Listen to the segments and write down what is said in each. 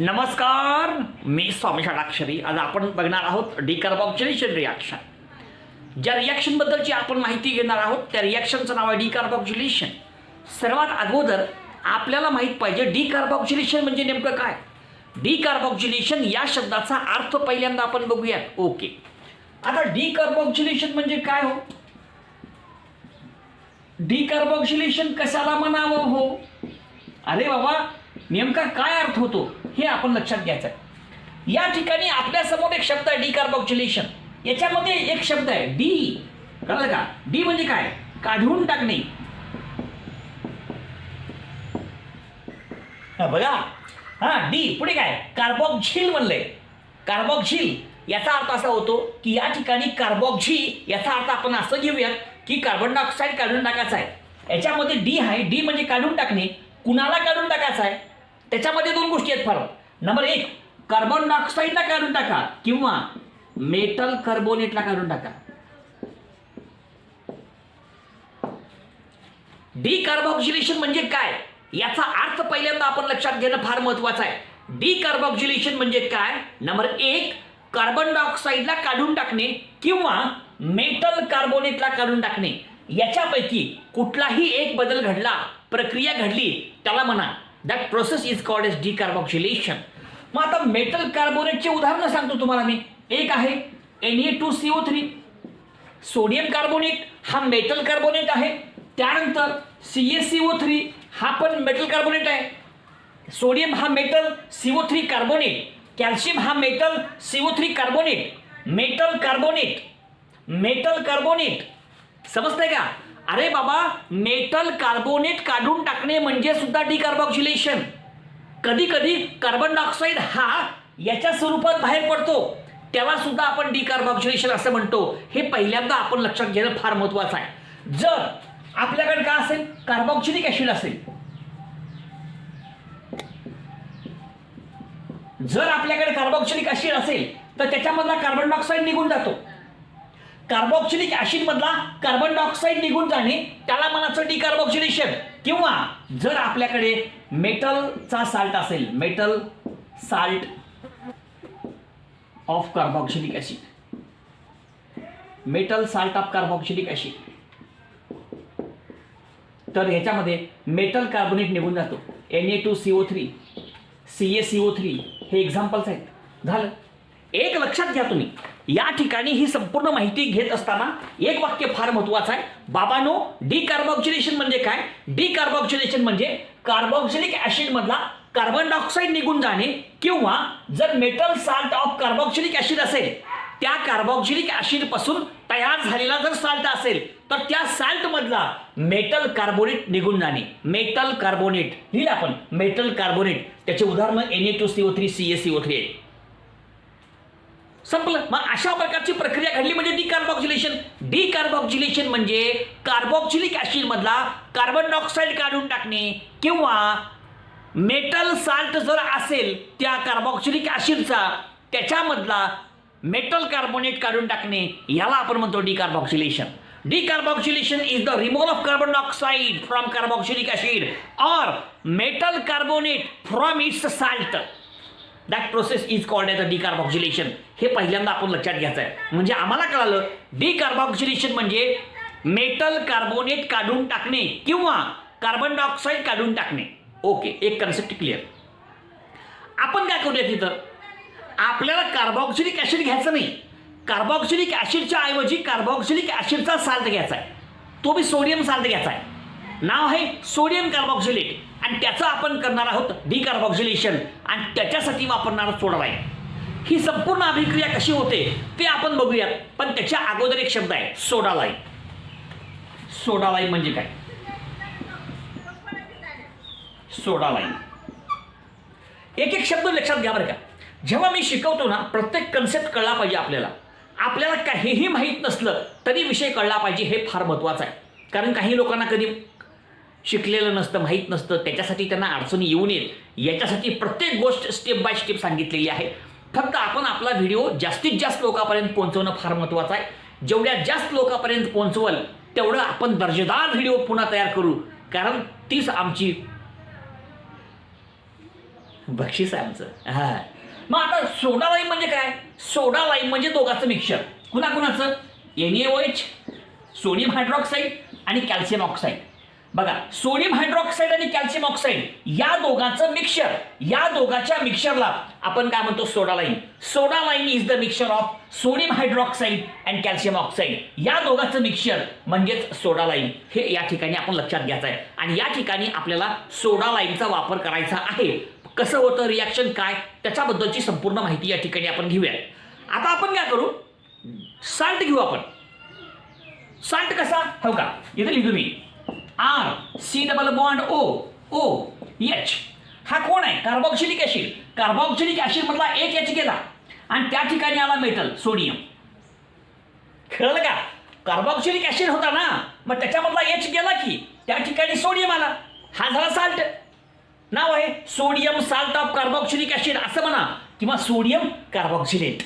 नमस्कार, मी स्वामी षडाक्षरी. आज आपण बघणार आहोत डिकार्बोक्सिलेशन रिॲक्शन. ज्या रिॲक्शनबद्दलची आपण माहिती घेणार आहोत त्या रिॲक्शनचं नाव आहे डिकार्बोक्सिलेशन. सर्वात अगोदर आपल्याला माहीत पाहिजे डिकार्बोक्सिलेशन म्हणजे नेमकं काय. डिकार्बोक्सिलेशन या शब्दाचा अर्थ पहिल्यांदा आपण बघूयात. ओके, आता डिकार्बोक्सिलेशन म्हणजे काय हो? डिकार्बोक्सिलेशन कशाला म्हणावं हो? अरे बाबा, नेमका काय अर्थ होतो हे आपण लक्षात घ्यायचं आहे. या ठिकाणी आपल्या समोर एक शब्द आहे डिकार्बोक्सिलेशन. याच्यामध्ये एक शब्द आहे डी. कळलं का? डी म्हणजे काय? काढून टाकणे. बघा, हा डी पुढे काय? कार्बोक्सिल म्हणलंय. कार्बोक्सिल याचा अर्थ असा होतो की या ठिकाणी कार्बोक्सी याचा अर्थ आपण असं घेऊयात की कार्बन डायऑक्साईड काढून टाकायचा आहे. याच्यामध्ये डी आहे. डी म्हणजे काढून टाकणे. कुणाला काढून टाकायचं आहे? त्याच्यामध्ये दोन गोष्टी आहेत फरक. नंबर एक, कार्बन डायऑक्साईडला काढून टाका किंवा मेटल कार्बोनेटला काढून टाका. डिकार्बोक्सिलेशन म्हणजे काय याचा अर्थ पहिल्यांदा आपण लक्षात घेणं फार महत्वाचं आहे. डिकार्बोक्सिलेशन म्हणजे काय? नंबर एक, कार्बन डायऑक्साईडला काढून टाकणे किंवा मेटल कार्बोनेटला काढून टाकणे. याच्यापैकी कुठलाही एक बदल घडला, प्रक्रिया घडली, त्याला म्हणा that process is called as decarboxylation. मग आता मेटल कार्बोनेटचे उदाहरण सांगतो तुम्हाला मी. एक आहे Na2CO3. सोडियम कार्बोनेट हा मेटल कार्बोनेट आहे. त्यानंतर CaCO3 हा पण मेटल कार्बोनेट आहे. सोडियम हा मेटल, CO3 कार्बोनेट. कॅल्शियम हा metal, CO3 carbonate. Metal carbonate, metal carbonate. समजतंय का? अरे बाबा, मेटल कार्बोनेट काढून टाकणे म्हणजे सुद्धा डिकार्बोक्सिलेशन. कधी कधी कार्बन डायऑक्साईड हा याच्या स्वरूपात बाहेर पडतो, त्याला सुद्धा आपण डिकार्बोक्सिलेशन असं म्हणतो. हे पहिल्यांदा आपण लक्षात घेणं फार महत्वाचं आहे. जर आपल्याकडे काय असेल? कार्बोक्सिलिक ऍसिड असेल. जर आपल्याकडे कार्बोक्सिलिक ऍसिड असेल तर त्याच्यामधला कार्बन डायऑक्साईड निघून जातो. कार्बोक्सिलिक ऍसिड मधला कार्बन डायऑक्साईड निघून जाणे त्याला म्हणायचं डिकार्बोक्सिलेशन. किंवा जर आपल्याकडे मेटलचा साल्ट असेल, metal salt of carboxylic acid, metal salt of carboxylic acid, तर ह्याच्यामध्ये मेटल कार्बोनेट निघून जातो. Na2CO3, CaCO3 हे एक्झाम्पल्स आहेत. झालं. एक लक्षात घ्या तुम्ही, या ठिकाणी ही संपूर्ण माहिती घेत असताना एक वाक्य फार महत्वाचं आहे. बाबांनो, डिकार्बोक्सिलेशन म्हणजे काय? डिकार्बोक्सिलेशन म्हणजे कार्बोक्सिलिक ऍसिड मधला कार्बन डायऑक्साईड निघून जाणे किंवा जर metal salt of carboxylic acid असेल, त्या कार्बोक्सिलिक ऍसिड पासून तयार झालेला जर साल्ट असेल तर त्या साल्ट मधला मेटल कार्बोनेट निघून जाणे. मेटल कार्बोनेट लिहिलं आपण, मेटल कार्बोनेट. त्याचे उदाहरण Na2CO3, CaCO3 आहे. संपलं. मग अशा प्रकारची प्रक्रिया घडली म्हणजे डिकार्बोक्सिलेशन. डिकार्बोक्सिलेशन म्हणजे कार्बोक्सिलिक ऍसिड मधला कार्बन डायऑक्साईड काढून टाकणे किंवा मेटल साल्ट जर असेल त्या कार्बोक्सिलिक ऍसिडचा, त्याच्यामधला मेटल कार्बोनेट काढून टाकणे, याला आपण म्हणतो decarboxylation. Decarboxylation is the removal of carbon dioxide from carboxylic acid or metal carbonate from its salt. That process is called as a decarboxylation. हे पहिल्यांदा आपण लक्षात घ्यायचं आहे. म्हणजे आम्हाला कळालं डिकार्बोक्सिलेशन म्हणजे मेटल कार्बोनेट काढून टाकणे किंवा कार्बन डायऑक्साईड काढून टाकणे. ओके, एक कन्सेप्ट क्लिअर. आपण काय करूया तिथं? आपल्याला कार्बोक्सिलिक ऍसिड घ्यायचं नाही. कार्बोक्सिलिक ऍसिडच्या ऐवजी कार्बोक्सिलिक ऍसिडचा साल्ट घ्यायचा आहे. तो बी सोडियम साल्ट घ्यायचा आहे. नाव आहे सोडियम कार्बोक्सिलेट आणि त्याचं आपण करणार आहोत डिकार्बोक्सिलेशन आणि त्याच्यासाठी वापरणार सोडा लाईम. ही संपूर्ण अभिक्रिया कशी होते ते आपण बघूयात, पण त्याच्या अगोदर एक शब्द आहे सोडा लाईम. सोडा लाईम म्हणजे काय? सोडा लाईम एक एक शब्द लक्षात घ्या बरं का. जेव्हा मी शिकवतो ना, प्रत्येक कन्सेप्ट कळला पाहिजे आपल्याला. आपल्याला काहीही माहीत नसलं तरी विषय कळला पाहिजे, हे फार महत्त्वाचं आहे. कारण काही लोकांना कधी शिकलेलं नसतं, माहीत नसतं, त्याच्यासाठी त्यांना अडचणी येऊ नयेत याच्यासाठी प्रत्येक गोष्ट स्टेप बाय स्टेप सांगितलेली आहे. फक्त आपण आपला व्हिडिओ जास्तीत जास्त लोकांपर्यंत पोहोचवणं फार महत्त्वाचं आहे. जेवढ्या जास्त लोकांपर्यंत पोहोचवल तेवढं आपण दर्जेदार व्हिडिओ पुन्हा तयार करू, कारण तीच आमची बक्षीस आहे आमचं. हा, मग आता सोडा लाईम म्हणजे काय? सोडा लाईम म्हणजे दोघांचं मिक्सचर. कुणाकुणाचं? NaOH, सोडियम हायड्रॉक्साईड आणि कॅल्शियम ऑक्साईड. बघा, सोडियम हायड्रॉक्साईड आणि कॅल्शियम ऑक्साईड या दोघांचं मिक्सचर, या दोघांच्या मिक्सचरला आपण काय म्हणतो? Soda lime. Soda lime is the mixture of sodium hydroxide and calcium oxide. या दोघांचं मिक्सचर म्हणजेच सोडा लाईम. हे या ठिकाणी आपण लक्षात घ्यायचं आहे. आणि या ठिकाणी आपल्याला सोडा लाईमचा वापर करायचा आहे. कसं होतं, रिॲक्शन काय, त्याच्याबद्दलची संपूर्ण माहिती या ठिकाणी आपण घेऊया. आता आपण काय करू? साल्ट घेऊ आपण. साल्ट कसा? हो का, इथे लिहू मी RC≡OH. हा कोण आहे? Carboxylic acid. कार्बॉक्सिलिक ऍसिड मधला एक H गेला आणि त्या ठिकाणी आला मेटल सोडियम. कळलं का? कार्बॉक्सिलिक ऍसिड होता ना, मग त्याच्यामधला H गेला की त्या ठिकाणी सोडियम आला. हा झाला साल्ट. नाव आहे sodium salt of carboxylic acid असं म्हणा, किंवा सोडियम कार्बॉक्सिलेट.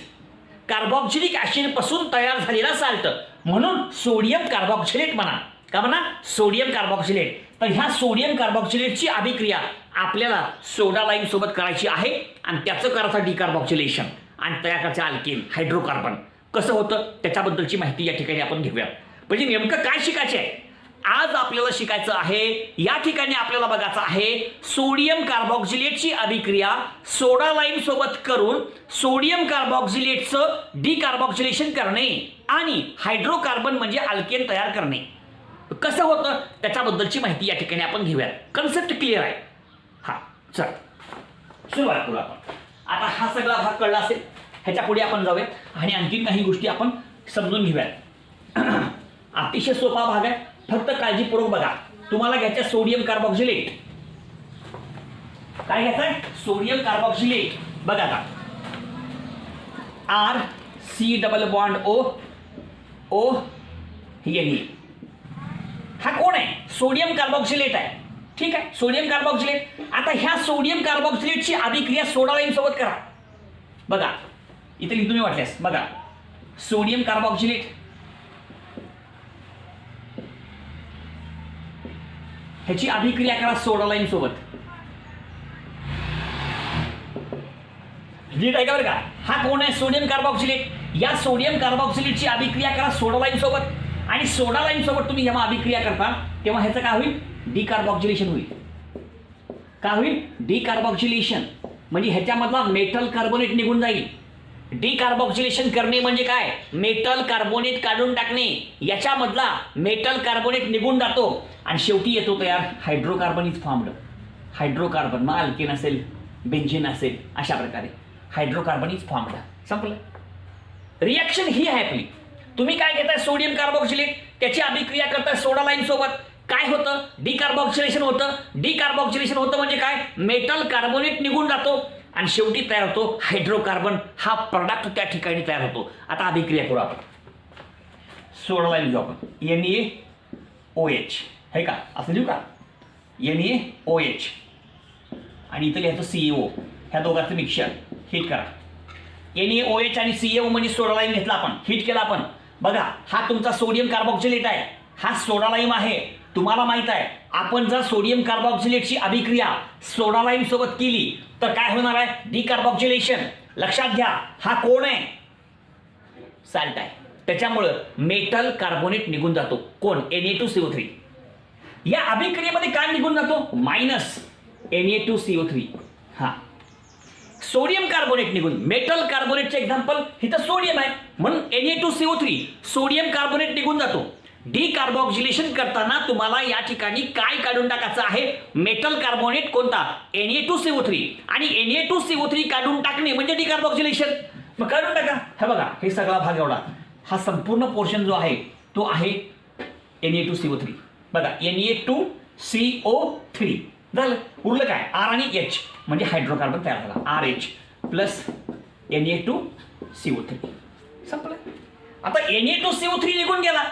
कार्बॉक्सिलिक ऍसिड पासून तयार झालेला साल्ट म्हणून सोडियम कार्बॉक्सिलेट म्हणा. का म्हणा? सोडियम कार्बॉक्सिलेट. तर ह्या सोडियम कार्बॉक्सिलेटची अभिक्रिया आपल्याला सोडा लाईम सोबत करायची आहे आणि त्याचं करायचं डिकार्बॉक्सिलेशन आणि तयार करायचं अल्केन हायड्रोकार्बन. कसं होतं त्याच्याबद्दलची माहिती या ठिकाणी आपण घेऊया. म्हणजे नेमकं काय शिकायचं आहे आज आपल्याला? शिकायचं आहे या ठिकाणी आपल्याला बघायचं आहे सोडियम कार्बॉक्सिलेटची अभिक्रिया सोडा लाईम सोबत करून सोडियम कार्बॉक्सिलेटचं डिकार्बॉक्सिलेशन करणे आणि हायड्रोकार्बन म्हणजे अल्केन तयार करणे. कसं होतं त्याच्याबद्दलची माहिती या ठिकाणी आपण घेऊया. कन्सेप्ट क्लिअर आहे? हा, चल सुरुवात करू आपण. आता हा सगळा भाग कळला असेल, ह्याच्या पुढे आपण जाऊया आणि आणखीन काही गोष्टी आपण समजून घेऊया. अतिशय सोपा भाग आहे, फक्त काळजीपूर्वक बघा. तुम्हाला घ्यायचं सोडियम कार्बॉक्सिलेट. काय घ्यायचंय? सोडियम कार्बॉक्सिलेट. बघा आता RC≡OH. हा कोण आहे? सोडियम कार्बॉक्सिलेट आहे. ठीक आहे, सोडियम कार्बॉक्सिलेट. आता ह्या सोडियम कार्बॉक्सिलेटची अभिक्रिया सोडा लाईम सोबत करा. बघा इथे लिहितो मी वाटल्यास. बघा, सोडियम कार्बॉक्सिलेट ह्याची अभिक्रिया करा सोडा लाईम सोबत. नीट आहे का बरं का? हा कोण आहे? सोडियम कार्बॉक्सिलेट. या सोडियम कार्बॉक्सिलेटची अभिक्रिया करा सोडा लाईम सोबत आणि सोडा लाईम सोबत तुम्ही जेव्हा अभिक्रिया करता तेव्हा ह्याचं काय होईल? डिकार्बॉक्सिलेशन होईल. काय होईल? डिकार्बॉक्सिलेशन. म्हणजे ह्याच्यामधला मेटल कार्बोनेट निघून जाईल. डिकार्बॉक्सिलेशन करणे म्हणजे काय? मेटल कार्बोनेट काढून टाकणे. याच्यामधला मेटल कार्बोनेट निघून जातो आणि शेवटी येतो तयार हायड्रोकार्बन इज फॉर्म्ड. हायड्रोकार्बन मग अल्केन असेल, बेन्झीन असेल, अशा प्रकारे हायड्रोकार्बन इज फॉर्म्ड. संपलं. रिॲक्शन ही आहे आपली. तुम्ही काय घेताय? सोडियम कार्बॉक्सिलेट, त्याची अभिक्रिया करताय सोडा लाईम सोबत. काय होतं? डिकार्बॉक्सिलेशन होतं. डिकार्बॉक्सिलेशन होतं म्हणजे काय? मेटल कार्बोनेट निघून जातो आणि शेवटी तयार होतो हायड्रोकार्बन. हा प्रोडक्ट त्या ठिकाणी तयार होतो. आता अभिक्रिया करू आपण. सोडा लाईम घेऊ आपण. NaOH है का? असं लिहू का? NaOH आणि इथं लिहायचं CaO. ह्या दोघांचं मिक्सचर हिट करा. NaOH आणि CaO म्हणजे सोडा लाईम घेतला आपण, हिट केला आपण. बघा, हा तुमचा सोडियम कार्बॉक्सिलेट आहे, हा सोडा लाईम आहे. तुम्हाला माहित आहे आपण जर सोडियम कार्बॉक्सिलेटची अभिक्रिया सोडा लाईम सोबत केली तर काय होणार आहे? डिकार्बॉक्सिलेशन. लक्षात घ्या, हा कोण आहे? साल्ट आहे. त्याच्यामुळं मेटल कार्बोनेट निघून जातो. कोण? Na2CO3. या अभिक्रियेमध्ये काय निघून जातो? Minus Na2CO3. हा सोडियम कार्बोनेट निघून, मेटल कार्बोनेटचे एक्झाम्पल इथं सोडियम आहे म्हणून Na2CO3 सोडियम कार्बोनेट निघून जातो. डिकार्बॉक्सिलेशन करताना तुम्हाला या ठिकाणी काय काढून टाकायचं आहे? Metal carbonate. कोणता? Na2CO3. आणि Na2CO3 काढून टाकणे म्हणजे डिकार्बॉक्सिलेशन. मग काढून टाका. हे बघा, हे सगळा भाग एवढा, हा संपूर्ण पोर्शन जो आहे तो आहे Na2CO3. बघा, Na2CO3 झालं. उरलं काय? R आणि H म्हणजे हायड्रोकार्बन तयार झाला. RH plus Na2CO3. संपलं. आता Na2CO3 निघून गेला.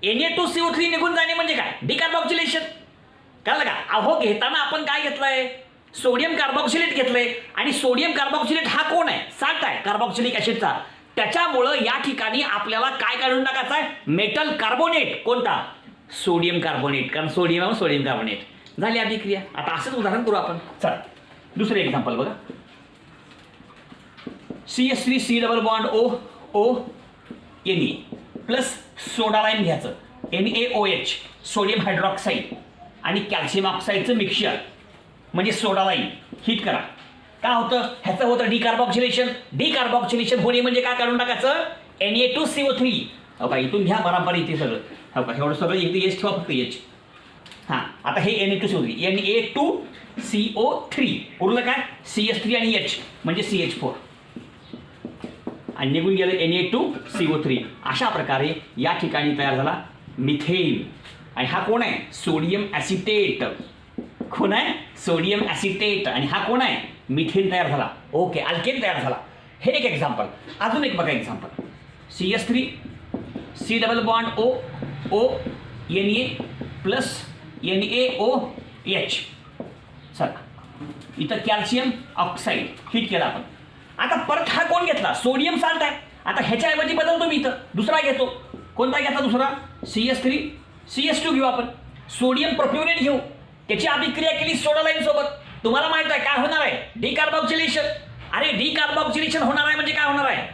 Na2CO3 निघून जाणे म्हणजे काय? डिकार्बॉक्सिलेशन. कळलं का? अहो, घेताना आपण काय घेतलंय? सोडियम कार्बॉक्सिलेट घेतलंय आणि सोडियम कार्बॉक्सिलेट हा कोण आहे? साल्ट आहे कार्बॉक्सिलिक ऍसिडचा. त्याच्यामुळं या ठिकाणी आपल्याला काय काढून टाकायचं आहे? Metal carbonate. कोणता? Sodium carbonate. कारण सोडियम कार्बोनेट झाली अभिक्रिया. आता असंच उदाहरण करू आपण. चला दुसरे एक्झाम्पल बघा, CH3 double bond O Na plus soda lime घ्यायचं NaOH सोडियम हायड्रॉक्साईड आणि कॅल्शियम ऑक्साईडचं मिक्सचर म्हणजे सोडा लाईन हिट करा. काय होतं, ह्याचं होतं डिकार्बॉक्सिलेशन. डिकार्बॉक्सिलेशन होणे म्हणजे काय, काढून टाकायचं Na2CO3. हो का, इथून घ्या बराबर इथे सगळं. हो का, एवढं सगळं इथे एच ठेवा फक्त एच. हां, आता हे Na2CO3 Na2CO3 उरलं काय, CH3 आणि H म्हणजे CH4 आणि निघून गेलं Na2CO3. अशा प्रकारे या ठिकाणी तयार झाला मिथेन. आणि हा कोण आहे, सोडियम ॲसिटेट. कोण आहे, सोडियम ॲसिटेट. आणि हा कोण आहे, मिथेन तयार झाला. ओके, अल्केन तयार झाला. हे एक एक्झाम्पल. अजून एक बघा example, CH3 double bond O Na plus NaOH. चला, इथं कॅल्शियम ऑक्साईड हिट केला आपण. आता परत हा कोण घेतला, सोडियम साल्ट आहे. आता ह्याच्याऐवजी बदलतो मी, इथं दुसरा घेतो. कोणता घेतला दुसरा, CH3 CH2 घेऊ आपण. सोडियम प्रोप्युनेट घेऊ, त्याची अभिक्रिया केली सोडा लाईन सोबत. तुम्हाला माहित आहे काय होणार आहे, डिकार्बॉक्सिलेशन. अरे डिकार्बॉक्सिलेशन होणार आहे म्हणजे काय होणार आहे,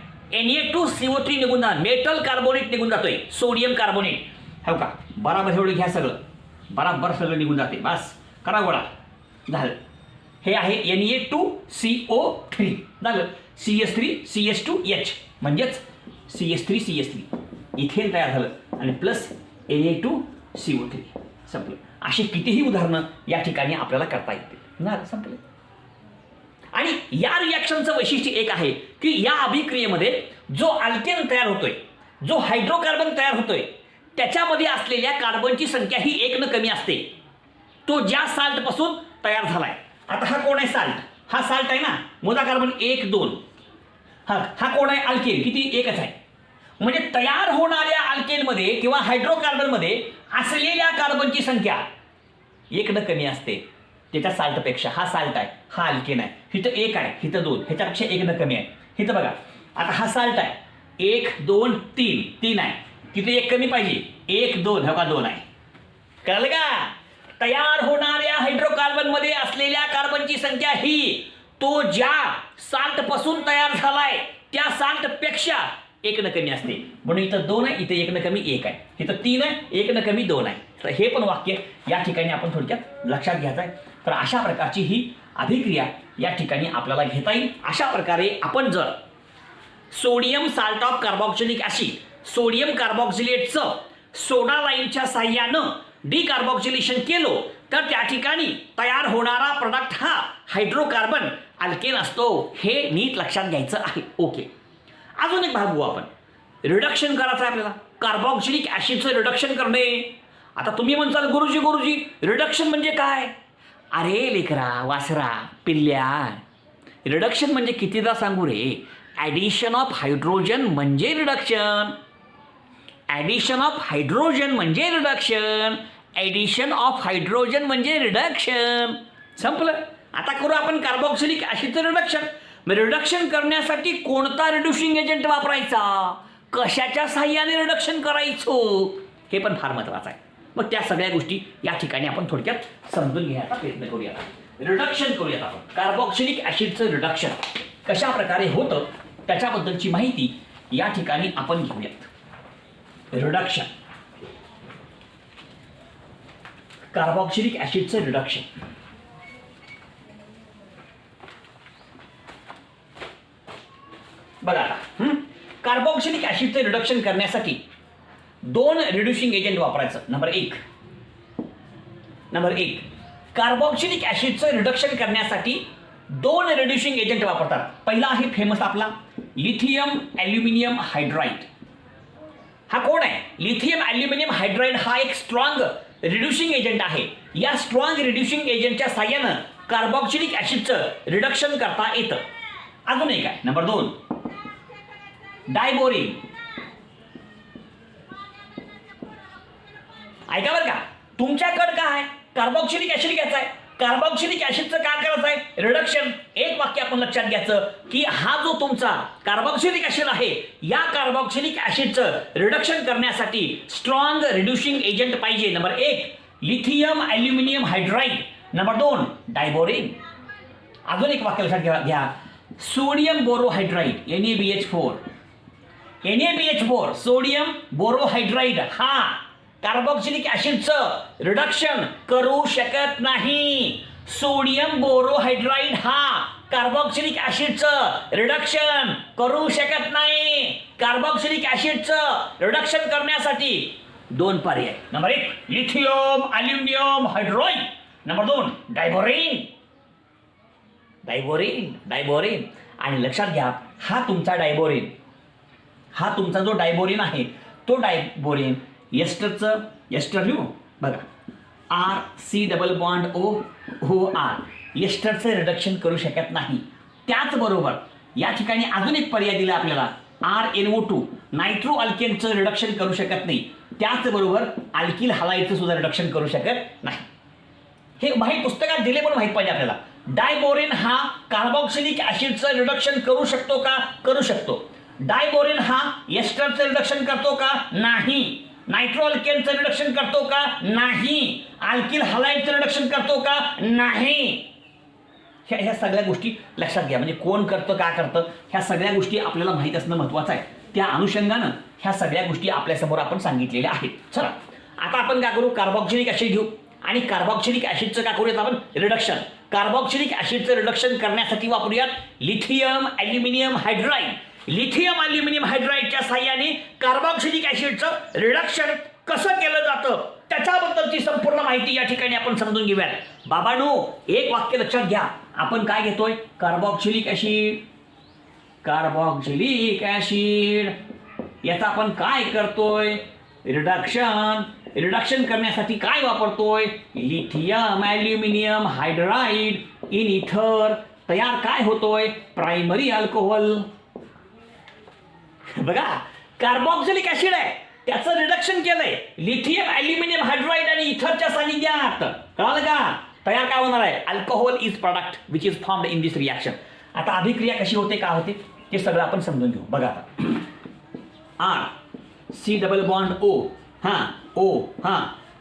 Na2CO3 निघून जाणार, मेटल कार्बोनेट निघून जातोय, सोडियम कार्बोनेट. हो का, बराबर एवढं घ्या, सगळं बराबर सगळं निघून जाते. बस करा गोळा, झालं. हे आहे Na2CO3 झालं. CH3 CH2H म्हणजेच CH3 CH3 इथेन तयार झालं आणि प्लस Na2CO3 संपलं. अशी कितीही उदाहरणं या ठिकाणी आपल्याला करता येतील. ना संपले. आणि या रिॲक्शनचं वैशिष्ट्य एक आहे की या अभिक्रियेमध्ये जो अल्केन तयार होतोय, जो हायड्रोकार्बन तयार होतोय, त्याच्यामध्ये असलेल्या कार्बनची संख्या ही एक न कमी असते. तो ज्या साल्ट पासून तयार झालाय. आता हा कोण आहे, साल्ट. हा साल्ट आहे ना, मोजा कार्बन 1 2. हा कोण आहे, अल्केन. किती, एकच आहे. म्हणजे तयार होणाऱ्या अल्केनमध्ये किंवा हायड्रोकार्बनमध्ये असलेल्या कार्बनची संख्या एक न कमी असते त्याच्या साल्टपेक्षा. हा साल्ट आहे, हा अल्केन आहे. हिथं 1 आहे, हिथं 2, ह्याच्यापेक्षा एक न कमी आहे. हिथं बघा, आता हा साल्ट आहे, 1 2 3 3 आहे. तिथे एक कमी पाहिजे, 1 2, हा 2 आहे. कळलं का, तयार होणाऱ्या हायड्रोकार्बनमध्ये असलेल्या कार्बनची संख्या ही तो ज्या साल्ट पासून तयार झालाय त्या साल्ट पेक्षा एक न कमी असते. म्हणून इथं 2 आहे, इथं एक न कमी 1 आहे. इथं 3 आहे, एक न कमी 2 आहे. तर हे पण वाक्य या ठिकाणी आपण थोडक्यात लक्षात घ्यायचं आहे. तर अशा प्रकारची ही अभिक्रिया या ठिकाणी आपल्याला घेता येईल. अशा प्रकारे आपण जर sodium salt of carboxylic acid, sodium कार्बॉक्सिलेटचं सोडा लाईनच्या साह्यानं डिकार्बॉक्सिलेशन केलो तर त्या ठिकाणी तयार होणारा प्रोडक्ट हा हायड्रोकार्बन अल्केन असतो. हे नीट लक्षात घ्यायचं आहे. ओके, अजून एक भाग बघू आपण. रिडक्शन करायचं आहे आपल्याला, कार्बॉक्सिलिक ॲसिडचं रिडक्शन करणे. आता तुम्ही म्हणसाल गुरुजी रिडक्शन म्हणजे काय. अरे लेकरा, वासरा, पिल्ल्या, रिडक्शन म्हणजे कितीदा सांगू रे, ॲडिशन ऑफ हायड्रोजन म्हणजे रिडक्शन. ॲडिशन ऑफ हायड्रोजन म्हणजे रिडक्शन. ॲडिशन ऑफ हायड्रोजन म्हणजे रिडक्शन. संपलं. आता करू आपण कार्बॉक्सिलिक ॲसिडचं रिडक्शन. रिडक्शन करण्यासाठी कोणता रिड्युसिंग एजंट वापरायचा, कशाच्या साह्याने रिडक्शन करायचो, हे पण फार महत्त्वाचं आहे. मग त्या सगळ्या गोष्टी या ठिकाणी आपण थोडक्यात समजून घ्यायचा प्रयत्न करूया. रिडक्शन करूयात आपण. कार्बॉक्सिलिक ॲसिडचं रिडक्शन कशा प्रकारे होतं त्याच्याबद्दलची माहिती या ठिकाणी आपण घेऊयात. रिडक्शन, कार्बॉक्सिलिक ॲसिडचं रिडक्शन. बघा आता, कार्बॉक्सिलिक ॲसिडचं रिडक्शन करण्यासाठी 2 रिड्युसिंग एजंट वापरायचं. नंबर एक कार्बॉक्सिलिक ॲसिडचं रिडक्शन करण्यासाठी 2 रिड्युसिंग एजंट वापरतात. पहिला आहे फेमस आपला लिथियम ॲल्युमिनियम हायड्राईड. हा कोण आहे, लिथियम ॲल्युमिनियम हायड्राईड हा एक स्ट्रॉंग रिड्युसिंग एजंट आहे. या स्ट्रॉंग रिड्युसिंग एजंटच्या साह्यानं कार्बॉक्सिलिक ॲसिडचं रिडक्शन करता येतं. अजून एक आहे नंबर 2 डायबोरिन. ऐका बरं का, तुमच्याकडं काय आहे, कार्बॉक्सिलिक ॲसिड घ्यायचा आहे. कार्बॉक्सिलिक ॲसिडचं काय करायचं आहे, रिडक्शन. एक वाक्य आपण लक्षात घ्यायचं की हा जो तुमचा कार्बॉक्सिलिक ॲसिड आहे, या कार्बॉक्सिलिक ॲसिडचं रिडक्शन करण्यासाठी स्ट्रॉंग रिड्युसिंग एजंट पाहिजे. Number 1 lithium aluminium hydride, number 2 डायबोरिन. अजून एक वाक्य लक्षात घ्या. सोडियम बोरोहायड्राईड NaBH4 सोडियम बोरोहायड्राईड हा कार्बोक्सिलिक ॲसिडचं रिडक्शन करू शकत नाही. सोडियम बोरोहायड्राईड हा कार्बोक्सिलिक ॲसिडचं रिडक्शन करू शकत नाही. कार्बोक्सिलिक ॲसिडचं रिडक्शन करण्यासाठी दोन पर्याय. Number 1 lithium aluminium hydride. Number 2 diborane. आणि लक्षात घ्या, हा तुमचा जो डायबोरेन आहे तो डायबोरेन एस्टर लिहू बघा, RC⋯OOR एस्टरचं रिडक्शन करू शकत नाही. त्याचबरोबर या ठिकाणी अजून एक पर्याय दिला आपल्याला, RnO2 नायट्रो अल्केनचं रिडक्शन करू शकत नाही. त्याचबरोबर अल्किल हलाईडचं सुद्धा रिडक्शन करू शकत नाही. हे माहीत पुस्तकात दिले पण माहीत पाहिजे आपल्याला. डायबोरेन हा कार्बोक्सिलिक ॲसिडचं रिडक्शन करू शकतो का? करू शकतो. डायबोरेन हा एस्टरचं रिडक्शन करतो का? नाही. नायट्रो अल्केनचं रिडक्शन करतो का? नाही. अल्किल हलाईडचं रिडक्शन करतो का? नाही. ह्या सगळ्या गोष्टी लक्षात घ्या. म्हणजे कोण करतं, का करतं, ह्या सगळ्या गोष्टी आपल्याला माहीत असणं महत्त्वाचं आहे. त्या अनुषंगानं ह्या सगळ्या गोष्टी आपल्यासमोर आपण सांगितलेल्या आहेत. चला आता आपण काय करू, कार्बोक्सिलिक ॲसिड घेऊ आणि कार्बोक्सिलिक ॲसिडचं काय करूयात आपण, रिडक्शन. कार्बोक्सिलिक ॲसिडचं रिडक्शन करण्यासाठी वापरूयात lithium aluminium hydride. Lithium aluminium हायड्राईडच्या साहाय्याने कार्बोक्सिलिक ॲसिडचं रिडक्शन कसं केलं जातं त्याच्याबद्दलची संपूर्ण माहिती या ठिकाणी आपण समजून घेऊयात. बाबांनो, एक वाक्य लक्षात घ्या. आपण काय घेतोय, कार्बोक्सिलिक ॲसिड याचा आपण काय करतोय, रिडक्शन करण्यासाठी काय वापरतोय, लिथियम ॲल्युमिनियम हायड्राईड इन इथर. तयार काय होतोय, प्रायमरी अल्कोहोल. बघा, कार्बोक्सिलिक ॲसिड आहे, त्याचं रिडक्शन केलंय लिथियम ॲल्युमिनियम हायड्राईड आणि इथरच्या सानिध्यात. कळलं का? तयार काय होणार आहे, alcohol is product which is formed in this reaction. आता अभिक्रिया कशी होते, का होते ते सगळं आपण समजून घेऊ. बघा आता RC⋯O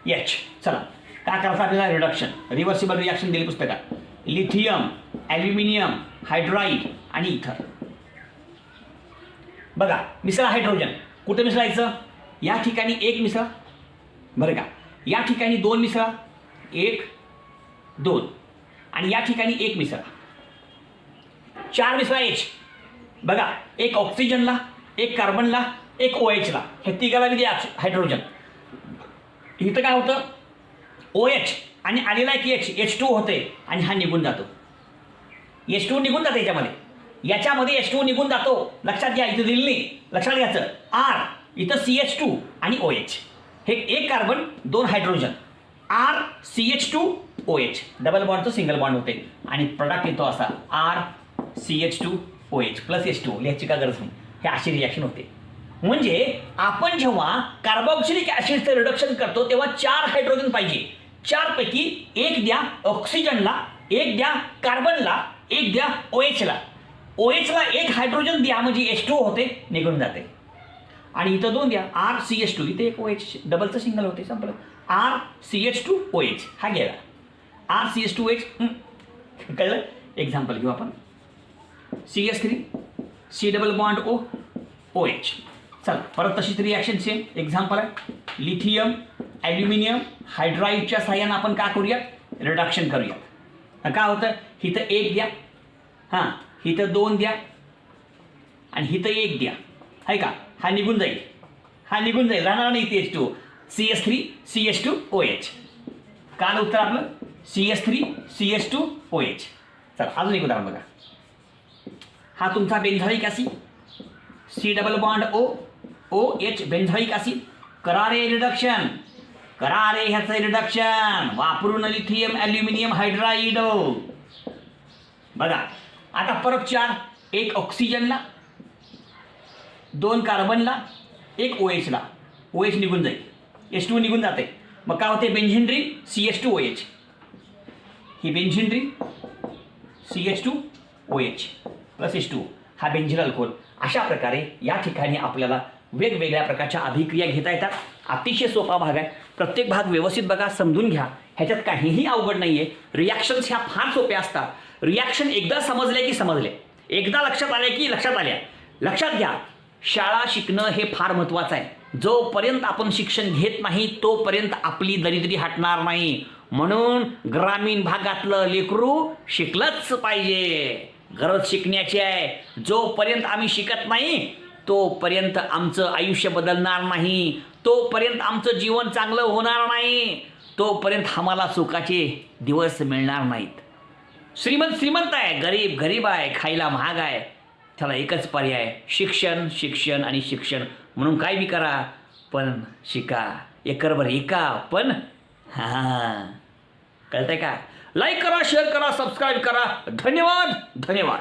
H. चला काय करायचं आपल्याला, रिडक्शन, रिव्हर्सिबल रिॲक्शन दिली पुस्तकात. लिथियम ॲल्युमिनियम हायड्राईड आणि इथर. बघा, मिसळा हायड्रोजन. कुठे मिसळायचं, या ठिकाणी 1 मिसळा बरं का, या ठिकाणी 2 मिसळा, 1 2, आणि या ठिकाणी 1 मिसळा, 4 मिसळा H. बघा, 1 ऑक्सिजनला, 1 कार्बनला, 1 OHला, हे तिघाला द्या हायड्रोजन. इथं काय होतं, OH आणि आलेला एक H2 होते आणि हा निघून जातो. H2 निघून जाते याच्यामध्ये H2 निघून जातो. लक्षात घ्या, इथं दिली नाही, लक्षात घ्यायचं. R इथं CH2 आणि OH, हे 1 कार्बन 2 हायड्रोजन, RCH2OH, डबल बॉन्डचं सिंगल बॉन्ड होते आणि प्रोडक्ट येतो असा RCH2OH प्लस H2. लिहायची का गरज नाही, हे अशी रिॲक्शन होते. म्हणजे आपण जेव्हा कार्बोक्सिलिक ॲसिडचं रिडक्शन करतो तेव्हा 4 हायड्रोजन पाहिजे. 4 पैकी 1 द्या ऑक्सिजनला, 1 द्या कार्बनला, 1 द्या OHला. OHला 1 हायड्रोजन द्या म्हणजे H2 होते, निघून जाते. आणि इथं 2 द्या, RCH2, इथे 1 OH, डबलचं सिंगल होते, संपलं. RCH2OH हा गेला, RCH2OH. कळलं? एक्झाम्पल घेऊ आपण, CH3 C⋯OH. चला परत तशीच रिॲक्शन सेम एक्झाम्पल आहे. लिथियम ॲल्युमिनियम हायड्राईडच्या साहाय्यानं आपण काय करूयात, रिडक्शन करूयात. काय होतं, इथं 1 द्या, हां इथं 2 द्या आणि इथं 1 द्या, आहे का, हा निघून जाईल राहणार नाही इथे H2. CH3 CH2OH. काय उत्तर आपलं, CH3 CH2OH. चला अजून एक उदाहरण बघा. हा तुमचा benzoic acid, C⋯OH benzoic acid. करारे ह्याचं रिडक्शन वापरून लिथियम ॲल्युमिनियम हायड्राईड. बघा आता परत 4, 1 ऑक्सिजनला, 2 कार्बनला, 1 OHला. OH निघून जाईल, H2 निघून जाते. मग काय होते, बेन्झिन CH2OH. ही बेन्झिन CH2OH प्लस H2, हा बेन्झिल अल्कोहोल. अशा प्रकारे या ठिकाणी आपल्याला वेगवेगळ्या प्रकारच्या अभिक्रिया घेता येतात. अतिशय सोपा भाग आहे. प्रत्येक भाग व्यवस्थित बघा, समजून घ्या. ह्याच्यात काहीही अवघड नाही आहे. रिॲक्शन्स ह्या फार सोप्या असतात. रिॲक्शन एकदा समजले की समजले, एकदा लक्षात आले की लक्षात आल्या. लक्षात घ्या, शाळा शिकणं हे फार महत्त्वाचं आहे. जोपर्यंत आपण शिक्षण घेत नाही तोपर्यंत आपली दरिद्री हटणार नाही. म्हणून ग्रामीण भागातलं लेकरू शिकलंच पाहिजे. गरज शिकण्याची आहे. जोपर्यंत आम्ही शिकत नाही तोपर्यंत आमचं आयुष्य बदलणार नाही, तोपर्यंत आमचं जीवन चांगलं होणार नाही, तोपर्यंत आम्हाला सुखाचे दिवस मिळणार नाहीत. श्रीमंत श्रीमंत आहे, गरीब गरीब आहे, खायला महाग आहे. त्याला एकच पर्याय, शिक्षण शिक्षण आणि शिक्षण. म्हणून काय बी करा पण शिका. एकरभर एका पण हां, कळतंय का? लाईक करा, शेअर करा, सबस्क्राईब करा. धन्यवाद धन्यवाद.